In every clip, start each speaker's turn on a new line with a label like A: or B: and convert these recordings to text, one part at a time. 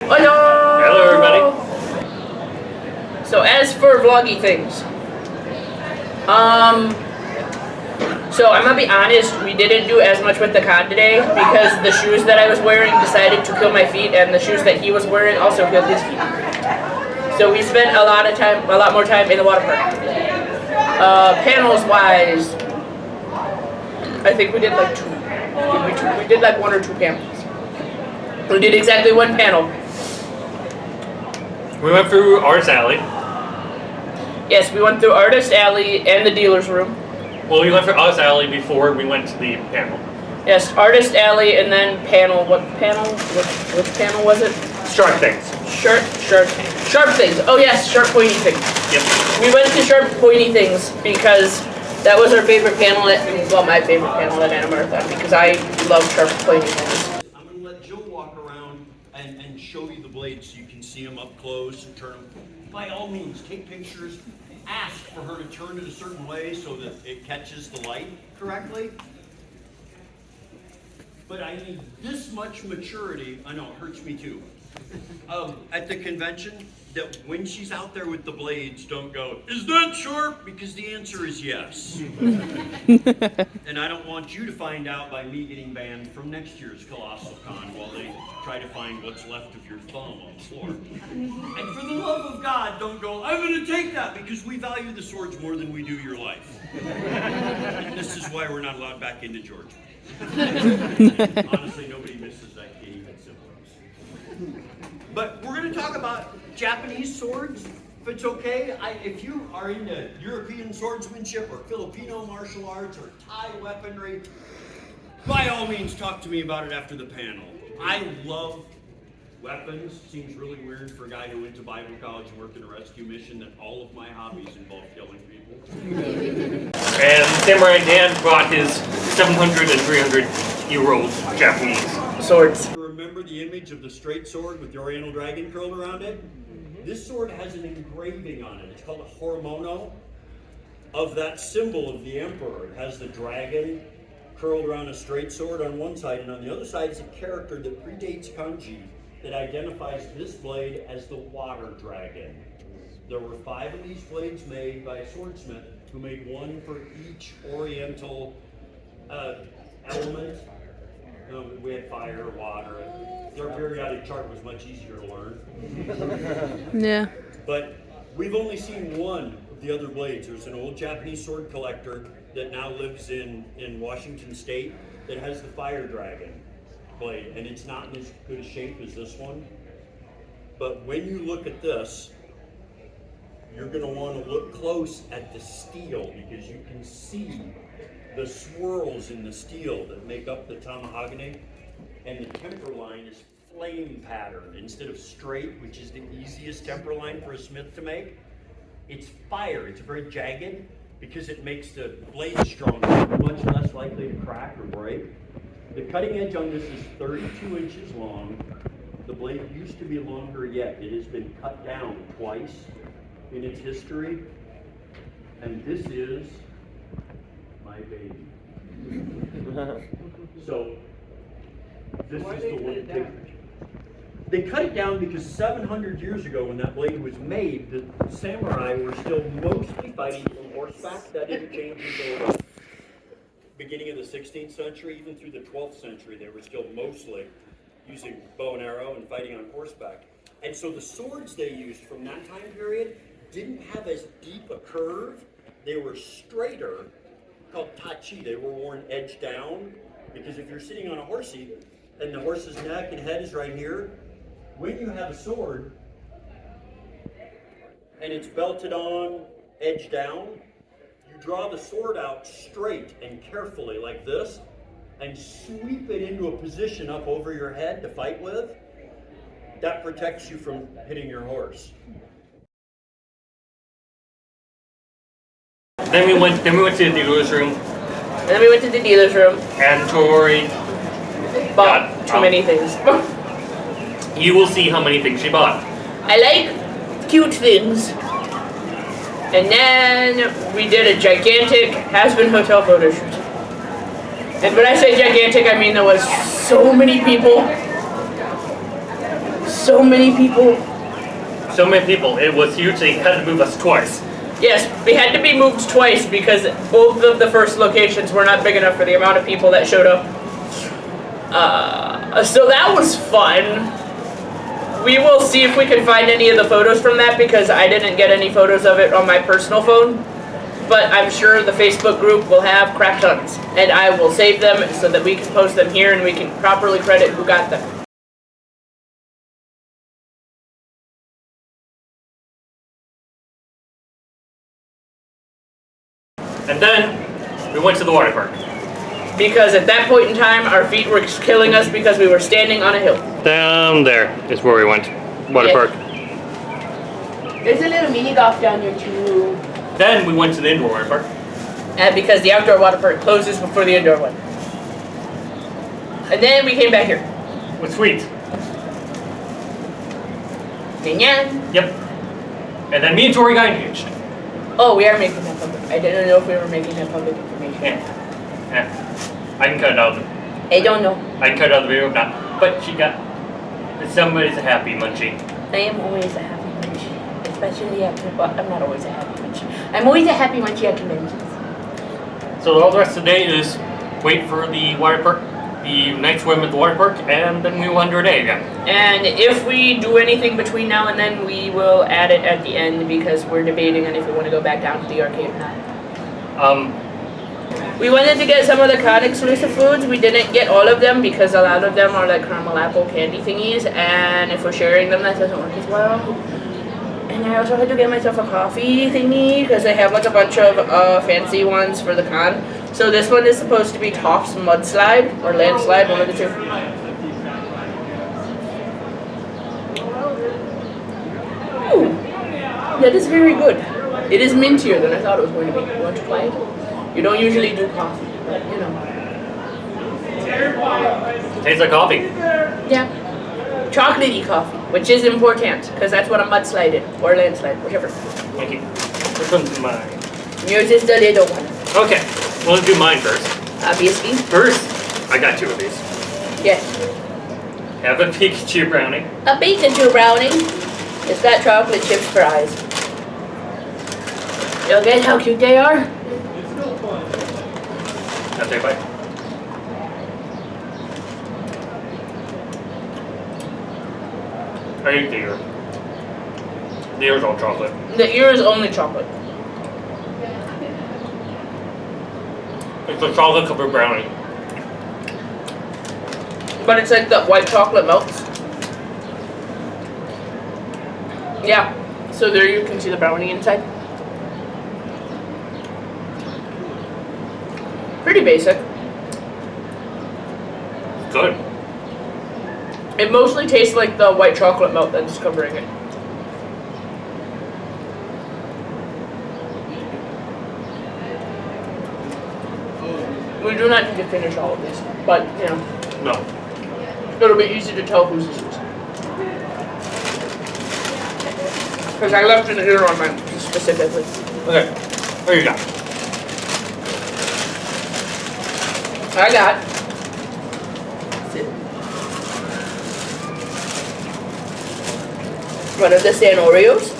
A: Hello!
B: Hello, everybody.
A: So as for vloggy things, so I'm gonna be honest, we didn't do as much with the con today because the shoes that I was wearing decided to kill my feet, and the shoes that he was wearing also killed his feet. So we spent a lot more time in the water park. Panels wise, I think we did like two. We did like one or two panels. We did exactly one panel.
B: We went through Artist Alley.
A: Yes, we went through Artist Alley and the dealer's room.
B: Well, we went through Artist Alley before we went to the panel.
A: Yes, Artist Alley and then panel. What panel? Which panel was it?
B: Sharp things.
A: Sharp things. Oh yes, sharp pointy things.
B: Yep.
A: We went to sharp pointy things because that was our favorite panel my favorite panel at Anna Marathon because I love sharp pointy things.
C: I'm going to let Jill walk around and show you the blades so you can see them up close and turn them. By all means, take pictures. Ask for her to turn it a certain way so that it catches the light correctly. But I need this much maturity. I know, it hurts me too. At the convention, that when she's out there with the blades, don't go, is that sharp? Because the answer is yes. And I don't want you to find out by me getting banned from next year's ColossalCon while they try to find what's left of your thumb on the floor. And for the love of God, don't go, I'm going to take that because we value the swords more than we do your life. And this is why we're not allowed back into Georgia. Honestly, nobody misses that game at siblings. But we're going to talk about Japanese swords, if it's okay. If you are into European swordsmanship or Filipino martial arts or Thai weaponry, by all means talk to me about it after the panel. I love weapons. Seems really weird for a guy who went to Bible college and worked in a rescue mission that all of my hobbies involve killing people.
B: And Samurai Dan brought his 700 and 300-year-old Japanese
A: Swords.
C: Remember the image of the straight sword with the Oriental dragon curled around it? This sword has an engraving on it. It's called a horomono of that symbol of the emperor. It has the dragon curled around a straight sword on one side, and on the other side is a character that predates kanji that identifies this blade as the water dragon. There were 5 of these blades made by a swordsmith who made one for each Oriental element. We had fire, water. Their periodic chart was much easier to learn.
D: Yeah.
C: But we've only seen one of the other blades. There's an old Japanese sword collector that now lives in Washington State that has the fire dragon blade, and it's not in as good a shape as this one. But when you look at this, you're going to want to look close at the steel because you can see the swirls in the steel that make up the tamahagane, and the temper line is flame patterned instead of straight, which is the easiest temper line for a smith to make. It's fire. It's very jagged because it makes the blade stronger, much less likely to crack or break. The cutting edge on this is 32 inches long. The blade used to be longer yet. It has been cut down twice in its history, and this is my baby. So this is the one. They cut it down because 700 years ago, when that blade was made, the samurai were still mostly fighting from horseback. That didn't change until the beginning of the 16th century. Even through the 12th century, they were still mostly using bow and arrow and fighting on horseback. And so the swords they used from that time period didn't have as deep a curve. They were straighter, called tachi. They were worn edge down, because if you're sitting on a horsey and the horse's neck and head is right here, when you have a sword and it's belted on, edge down, you draw the sword out straight and carefully like this and sweep it into a position up over your head to fight with. That protects you from hitting your horse.
B: Then we went to the dealer's room.
A: And then we went to the dealer's room.
B: And Tori
A: Bought too many things.
B: You will see how many things she bought.
A: I like cute things. And then we did a gigantic Has-Been Hotel photo shoot. And when I say gigantic, I mean there was so many people. so many people.
B: So many people. It was huge. They had to move us twice.
A: Yes, we had to be moved twice because both of the first locations were not big enough for the amount of people that showed up. So that was fun. We will see if we can find any of the photos from that because I didn't get any photos of it on my personal phone. But I'm sure the Facebook group will have crap tons. And I will save them so that we can post them here and we can properly credit who got them.
B: And then we went to the water park.
A: Because at that point in time, our feet were killing us because we were standing on a hill.
B: Down there is where we went. Water
A: Yeah.
B: park.
A: There's a little mini golf down there too.
B: Then we went to the indoor water park.
A: And because the outdoor water park closes before the indoor one. And then we came back here.
B: With sweets.
A: Ganyan.
B: Yep. And then me and Tori got engaged.
A: Oh, we are making that public. I didn't know if we were making that public information.
B: Yeah. I can cut it out.
A: I don't know.
B: I can cut out the video if not. But she got. Somebody's a happy munchie.
A: I am always a happy munchie. Especially at, well, I'm not always a happy munchie. I'm always a happy munchie at conventions.
B: So all the rest of the day is wait for the water park, the night swim at the water park, and then we will end our day again.
A: And if we do anything between now and then, we will add it at the end because we're debating on if we want to go back down to the arcade or not. We wanted to get some of the con exclusive foods. We didn't get all of them because a lot of them are like caramel apple candy thingies, and if we're sharing them, that doesn't work as well. And I also had to get myself a coffee thingy because they have like a bunch of fancy ones for the con. So this one is supposed to be Toff's Mudslide or Landslide, one of the two. Ooh, that is very good. It is mintier than I thought it was going to be. You want to try it? You don't usually do coffee, but you know.
B: Tastes like coffee.
A: Yeah. Chocolatey coffee, which is important, because that's what a mudslide is, or landslide, whichever.
B: Thank you. This one's mine.
A: Yours is the little one,
B: Okay, well, let's do mine first.
A: obviously.
B: First, I got two of these.
A: Yes.
B: Have a Pikachu brownie.
A: A Pikachu brownie. It's got chocolate chips for eyes. Look at how cute they are.
B: I'll take a bite. I ate the ear. The ear's all chocolate.
A: The ear is only chocolate.
B: It's a chocolate covered brownie.
A: But it's like the white chocolate melts. Yeah. So there you can see the brownie inside. Pretty basic.
B: Good.
A: It mostly tastes like the white chocolate melt that's covering it. We do not need to finish all of this, but you know,
B: No.
A: it'll be easy to tell whose this is. Because I left an ear on mine specifically.
B: Okay. What you got?
A: I got one of the San Oreos.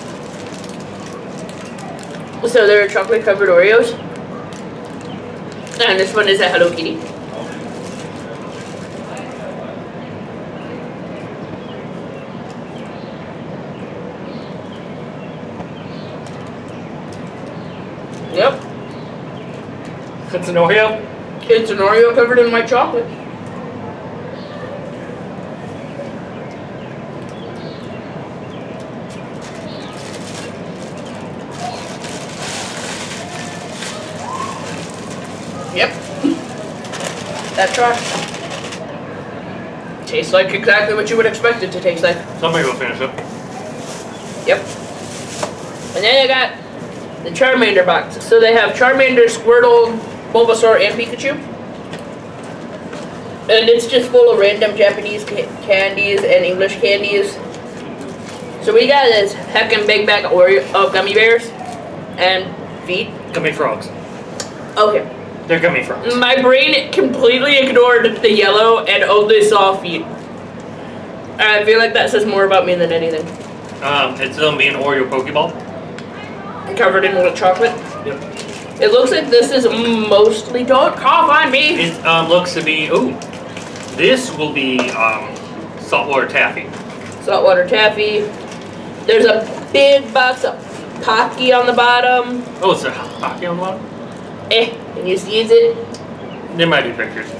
A: So they're chocolate covered Oreos. And this one is a Hello Kitty. Yep.
B: It's an Oreo.
A: It's an Oreo covered in white chocolate. Yep. That's right. Tastes like exactly what you would expect it to taste like.
B: Somebody will finish it.
A: Yep. And then I got the Charmander box. So they have Charmander, Squirtle, Bulbasaur, and Pikachu. And it's just full of random Japanese candies and English candies. So we got this heckin' big bag of gummy bears and feet.
B: Gummy frogs.
A: Okay.
B: They're gummy frogs.
A: My brain completely ignored the yellow and only saw feet. I feel like that says more about me than anything.
B: It's gonna be an Oreo Pokeball.
A: Covered in milk chocolate.
B: Yep.
A: It looks like this is mostly, don't cough on me.
B: It looks to be, ooh, this will be saltwater taffy.
A: Saltwater taffy. There's a big box of Pocky on the bottom.
B: Oh, it's a hockey on the bottom?
A: Can you see it?
B: There might be pictures.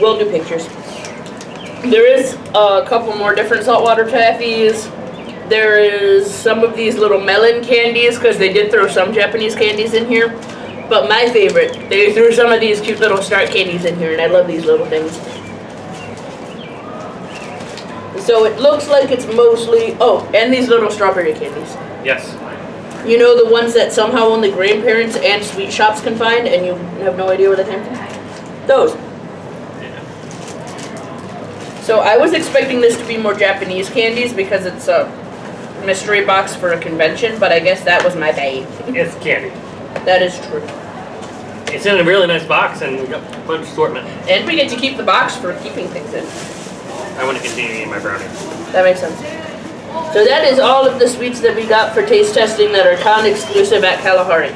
A: We'll do pictures. There is a couple more different saltwater taffies. There is some of these little melon candies, because they did throw some Japanese candies in here. But my favorite, they threw some of these cute little Start candies in here, and I love these little things. So it looks like it's mostly, oh, and these little strawberry candies.
B: Yes.
A: You know, the ones that somehow only grandparents and sweet shops can find, and you have no idea where they came from? Those. So I was expecting this to be more Japanese candies because it's a mystery box for a convention, but I guess that was my bad.
B: It's candy.
A: That is true.
B: It's in a really nice box and we got a bunch of assortment.
A: And we get to keep the box for keeping things in.
B: I want to continue eating my brownie.
A: That makes sense. So that is all of the sweets that we got for taste testing that are con exclusive at Kalahari.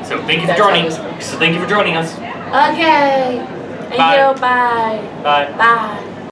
B: So thank you for
A: That's
B: joining.
A: how this works.
B: So thank you for joining us.
A: Okay. Thank
B: Bye.
A: you. Bye.
B: Bye.
A: Bye.